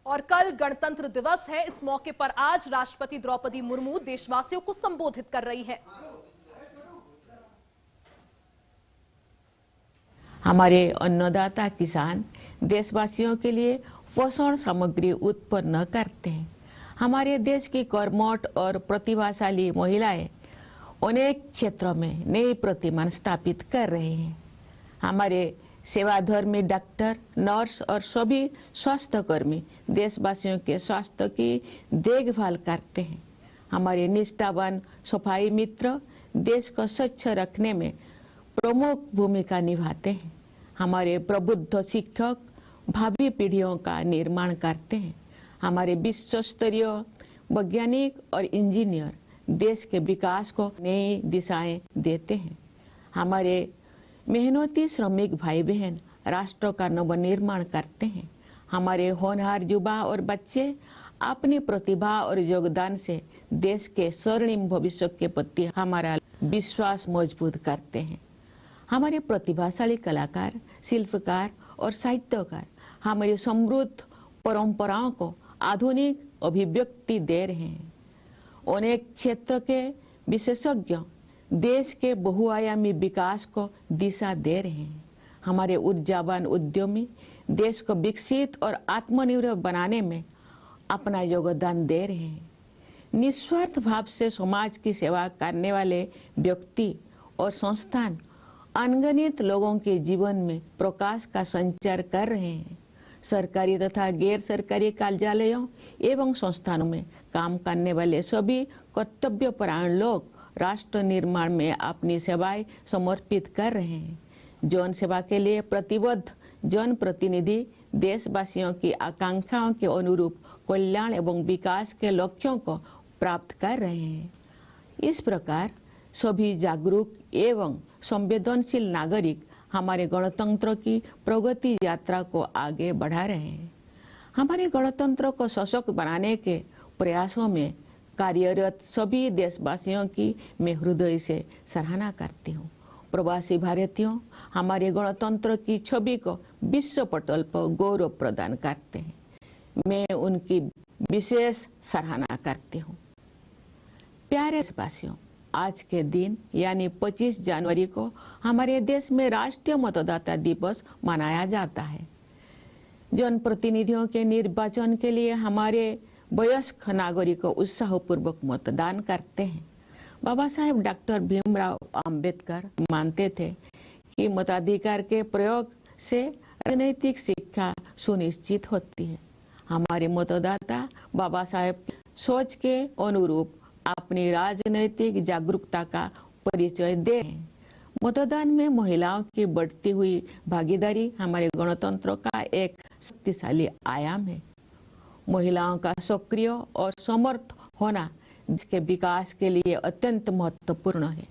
और कल गणतंत्र दिवस है। इस मौके पर आज राष्ट्रपति द्रौपदी मुर्मू देशवासियों को संबोधित कर रही हैं। हमारे अन्नदाता किसान देशवासियों के लिए पोषण सामग्री उत्पन्न करते हैं। हमारे देश की कर्मठ और प्रतिभाशाली महिलाएं अनेक क्षेत्रों में नई प्रतिमान स्थापित कर रहे हैं। हमारे सेवाधर्मी डॉक्टर, नर्स और सभी स्वास्थ्यकर्मी देशवासियों के स्वास्थ्य की देखभाल करते हैं। हमारे निष्ठावान सफाई मित्र देश को स्वच्छ रखने में प्रमुख भूमिका निभाते हैं। हमारे प्रबुद्ध शिक्षक भावी पीढ़ियों का निर्माण करते हैं। हमारे विश्व स्तरीय वैज्ञानिक और इंजीनियर देश के विकास को नई दिशाएं देते हैं। हमारे मेहनती श्रमिक भाई बहन राष्ट्र का नवनिर्माण करते हैं। हमारे होनहार युवा और बच्चे अपनी प्रतिभा और योगदान से देश के स्वर्णिम भविष्य के प्रति हमारा विश्वास मजबूत करते हैं। हमारे प्रतिभाशाली कलाकार, शिल्पकार और साहित्यकार हमारी समृद्ध परंपराओं को आधुनिक अभिव्यक्ति दे रहे हैं। अनेक क्षेत्र के विशेषज्ञ देश के बहुआयामी विकास को दिशा दे रहे हैं। हमारे ऊर्जावान उद्यमी देश को विकसित और आत्मनिर्भर बनाने में अपना योगदान दे रहे हैं। निस्वार्थ भाव से समाज की सेवा करने वाले व्यक्ति और संस्थान अनगिनत लोगों के जीवन में प्रकाश का संचार कर रहे हैं। सरकारी तथा गैर सरकारी कार्यालयों एवं संस्थानों में काम करने वाले सभी कर्तव्यपरायण लोग राष्ट्र निर्माण में अपनी सेवाएं समर्पित कर रहे हैं। जन सेवा के लिए प्रतिबद्ध जनप्रतिनिधि देशवासियों की आकांक्षाओं के अनुरूप कल्याण एवं विकास के लक्ष्यों को प्राप्त कर रहे हैं। इस प्रकार सभी जागरूक एवं संवेदनशील नागरिक हमारे गणतंत्र की प्रगति यात्रा को आगे बढ़ा रहे हैं। हमारे गणतंत्र को सशक्त बनाने के प्रयासों में कार्यरत सभी देशवासियों की मैं हृदय से सराहना करती हूँ। प्रवासी भारतीयों हमारे गणतंत्र की छवि को विश्व पटल पर गौरव प्रदान करते हैं। मैं उनकी विशेष सराहना करती हूँ। प्यारे देशवासियों, आज के दिन यानी 25 जनवरी को हमारे देश में राष्ट्रीय मतदाता दिवस मनाया जाता है। जनप्रतिनिधियों के निर्वाचन के लिए हमारे वयस्क नागरिक उत्साहपूर्वक मतदान करते हैं। बाबा साहेब डॉक्टर भीमराव अंबेडकर मानते थे कि मताधिकार के प्रयोग से राजनीतिक शिक्षा सुनिश्चित होती है। हमारे मतदाता बाबा साहेब सोच के अनुरूप अपनी राजनैतिक जागरूकता का परिचय दे रहे हैं। मतदान में महिलाओं की बढ़ती हुई भागीदारी हमारे गणतंत्र का एक शक्तिशाली आयाम है। महिलाओं का सक्रिय और समर्थ होना जिसके विकास के लिए अत्यंत महत्वपूर्ण है।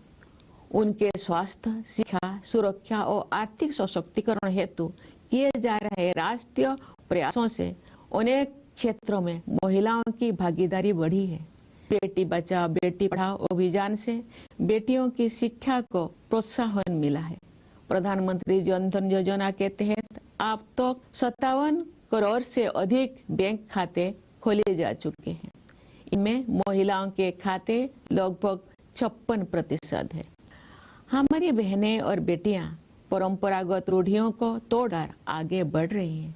उनके स्वास्थ्य, शिक्षा, सुरक्षा और आर्थिक सशक्तिकरण हेतु किए जा रहे राष्ट्रीय प्रयासों से अनेक क्षेत्रों में महिलाओं की भागीदारी बढ़ी है। बेटी बचाओ बेटी पढ़ाओ अभियान से बेटियों की शिक्षा को प्रोत्साहन मिला है। प्रधानमंत्री जन धन योजना के तहत अब तक 57 करोड़ से अधिक बैंक खाते खोले जा चुके हैं। इनमें महिलाओं के खाते लगभग 56% है। हमारी बहनें और बेटियां परंपरागत रूढ़ियों को तोड़कर आगे बढ़ रही हैं।